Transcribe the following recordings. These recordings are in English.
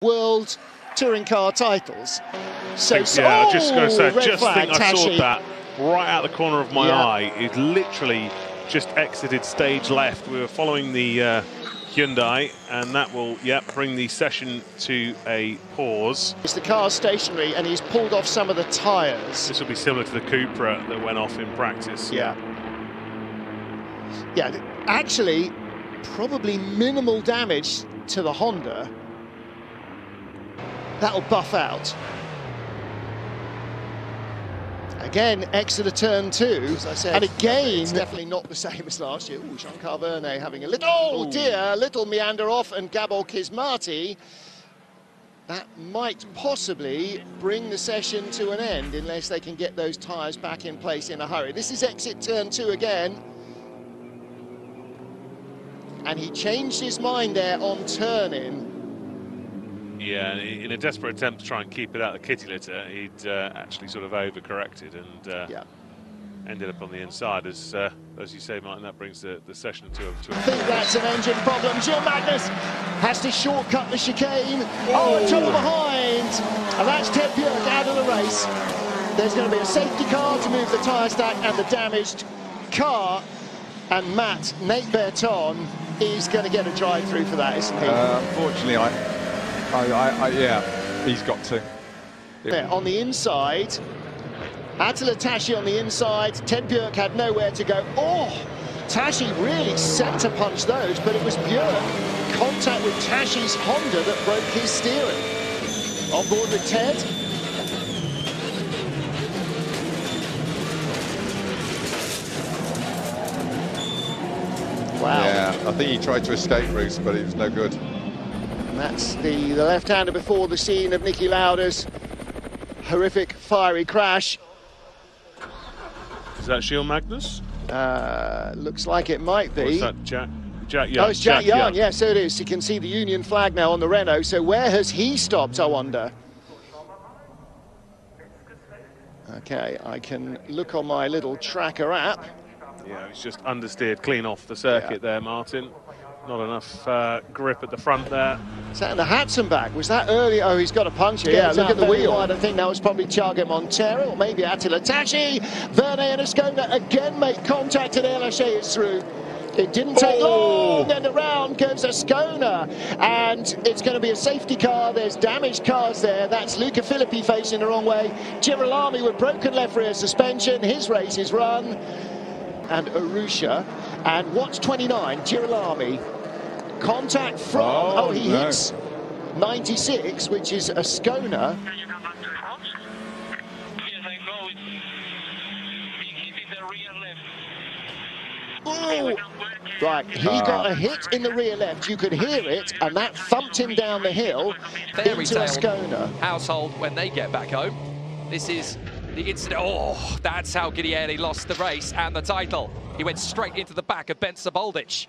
World Touring Car titles. So, I was just going to say, I saw Tashi. that right out the corner of my eye. It literally just exited stage left. We were following the Hyundai, and that will, bring the session to a pause. The car's stationary, and he's pulled off some of the tyres. This will be similar to the Cupra that went off in practice. Yeah, actually, probably minimal damage to the Honda. That'll buff out. Again, exit of turn 2, as I said, and again, it's definitely not the same as last year. Ooh, Jean-Carl Vernet having a little, little meander off, and Gabor Kismati. That might possibly bring the session to an end, unless they can get those tyres back in place in a hurry. This is exit turn 2 again. And he changed his mind there on turn-in. Yeah, in a desperate attempt to try and keep it out of the kitty litter, he'd actually sort of overcorrected and ended up on the inside. As you say, Martin, that brings the session to a... I think that's an engine problem. Gilles Magnus has to shortcut the chicane. Oh, trouble behind. And that's Ted Björk out of the race. There's going to be a safety car to move the tyre stack and the damaged car. And Nate Berton is going to get a drive-through for that, isn't he? Unfortunately, he's got to. There, on the inside, Attila Tashi on the inside. Ted Björk had nowhere to go. Oh, Tashi really centre punched those, but it was Björk contact with Tashi's Honda that broke his steering. On board with Ted. Wow. Yeah, I think he tried to escape Bruce, but it was no good. And that's the left-hander before the scene of Niki Lauda's horrific fiery crash. Is that Gilles Magnus? Looks like it might be. Or is that Jack Young? Oh, it's Jack Young. Yeah, so it is. You can see the Union flag now on the Renault. So where has he stopped, I wonder? Okay, I can look on my little tracker app. Yeah, he's just understeered clean off the circuit there, Martin. Not enough grip at the front there. Is that in the Hatzenbach? Was that early? Oh, he's got a puncture. Yeah, look at the wheel. I think that was probably Thiago Montero, or maybe Attila Tashi. Vernet and Ascona again make contact, and LHA is through. It didn't take long, and around goes Ascona, and it's going to be a safety car. There's damaged cars there. That's Luca Filippi facing the wrong way. Girolami with broken left rear suspension. His race is run. And Arusha, and what's 29? Girolami. Contact from, he hits 96, which is Ascona. Can you come back to the house? Yes, I know. He's in the rear left. Oh! Right, he got a hit in the rear left. You could hear it, and that thumped him down the hill into Ascona. Household when they get back home. This is the incident. Oh, that's how Guidieri lost the race and the title. He went straight into the back of Ben Saboldic.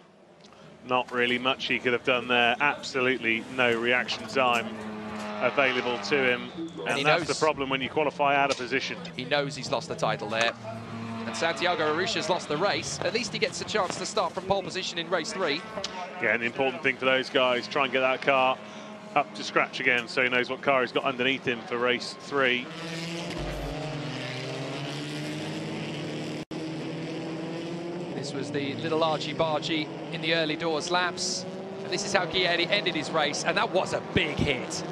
Not really much he could have done there. Absolutely no reaction time available to him. And that's the problem when you qualify out of position. He knows he's lost the title there. And Santiago Arusha's lost the race. At least he gets a chance to start from pole position in race 3. Yeah, and the important thing for those guys, try and get that car up to scratch again so he knows what car he's got underneath him for race 3. This was the little argy-bargy in the early doors laps. And this is how Guidieri ended his race, and that was a big hit.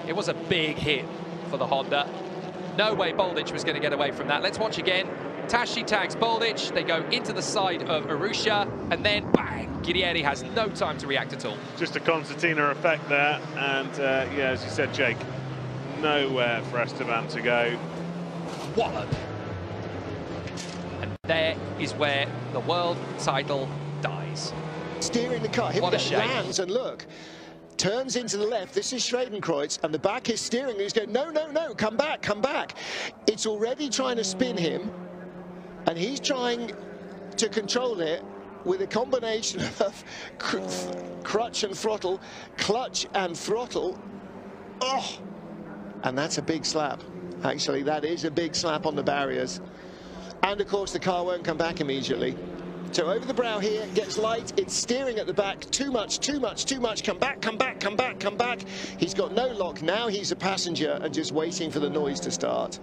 It was a big hit for the Honda. No way Boldic was going to get away from that. Let's watch again. Tashi tags Boldic, they go into the side of Arusha, and then bang! Guidieri has no time to react at all. Just a concertina effect there, and yeah, as you said, Jake, nowhere for Esteban to go. Wallop. And there is where the world title dies. Steering the car, What a shame. lands, and look, turns into the left. This is Schradenkreuz, and the back is steering. He's going, no, no, no, come back, come back. It's already trying to spin him, and he's trying to control it with a combination of clutch and throttle. Oh, and that's a big slap. Actually, that is a big slap on the barriers. And of course, the car won't come back immediately. So over the brow here, gets light, it's steering at the back, too much, too much, too much, come back, come back, come back, come back. He's got no lock, now he's a passenger and just waiting for the noise to start.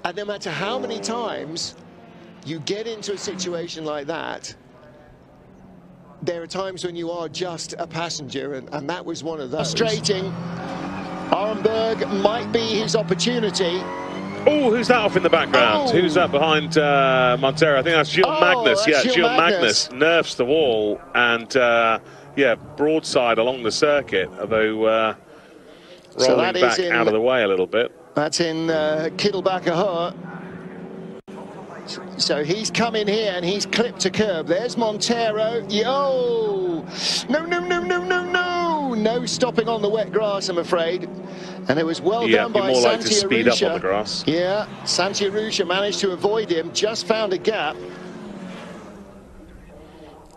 And no matter how many times you get into a situation like that, there are times when you are just a passenger, and that was one of those. Frustrating. Arenberg might be his opportunity. Oh, who's that off in the background? Who's that behind Montero? I think that's Gilles Magnus. That's Gilles Magnus nerfs the wall and, yeah, broadside along the circuit, although rolling back out of the way a little bit. That's in Kittelbacher. So he's come in here and he's clipped a curb. There's Montero. Yo! No, no, no, no, no, no! No stopping on the wet grass, I'm afraid. And it was well done by more like to Santi speed up on the Arusha. grass. Yeah, Santi Arusha managed to avoid him, just found a gap.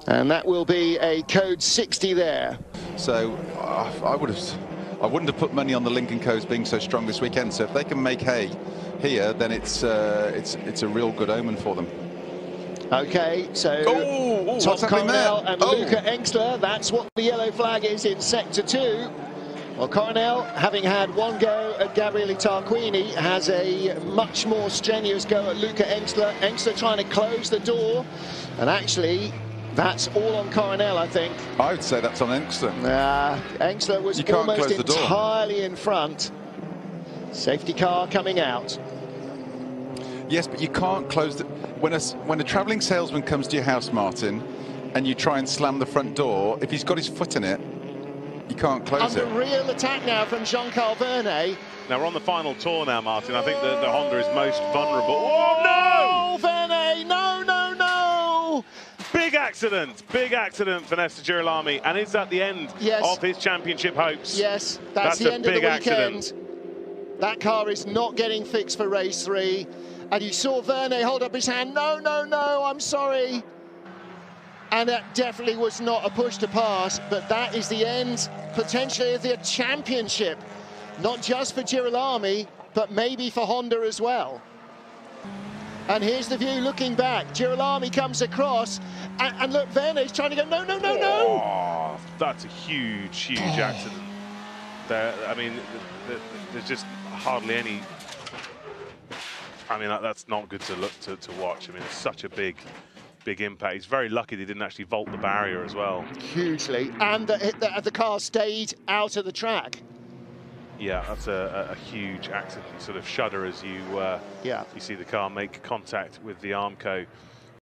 And that will be a code 60 there. So I wouldn't have put money on the Lincoln Co's being so strong this weekend. So if they can make hay here, then it's a real good omen for them. Okay, so Tom Coronel and Luca Engstler, that's what the yellow flag is in Sector 2. Well, Coronel, having had one go at Gabriele Tarquini, has a much more strenuous go at Luca Engstler. Engstler trying to close the door, and actually, that's all on Coronel, I think. I would say that's on Engstler. Engstler was almost entirely in front. Safety car coming out. Yes, but you can't close the... When a travelling salesman comes to your house, Martin, and you try and slam the front door, if he's got his foot in it, you can't close it. Under real attack now from Jean-Carl Vernet. Now we're on the final tour now, Martin. I think that the Honda is most vulnerable. Oh, no! Vernet, no, no, no! Big accident for Nesta Girolami, and is that the end of his championship hopes? Yes, that's the end of the weekend. That car is not getting fixed for race 3. And you saw Vernet hold up his hand. No, no, no, I'm sorry. And that definitely was not a push to pass, but that is the end, potentially, of the championship. Not just for Girolami, but maybe for Honda as well. And here's the view looking back. Girolami comes across, and look, Vernet's trying to go, no, no, no, no. Oh, that's a huge, huge accident. There, I mean, there's just hardly any... I mean, that's not good to look to watch. I mean, it's such a big impact. He's very lucky they didn't actually vault the barrier as well. Hugely. And the car stayed out of the track. Yeah, that's a huge accident. You sort of shudder as you see the car make contact with the Armco.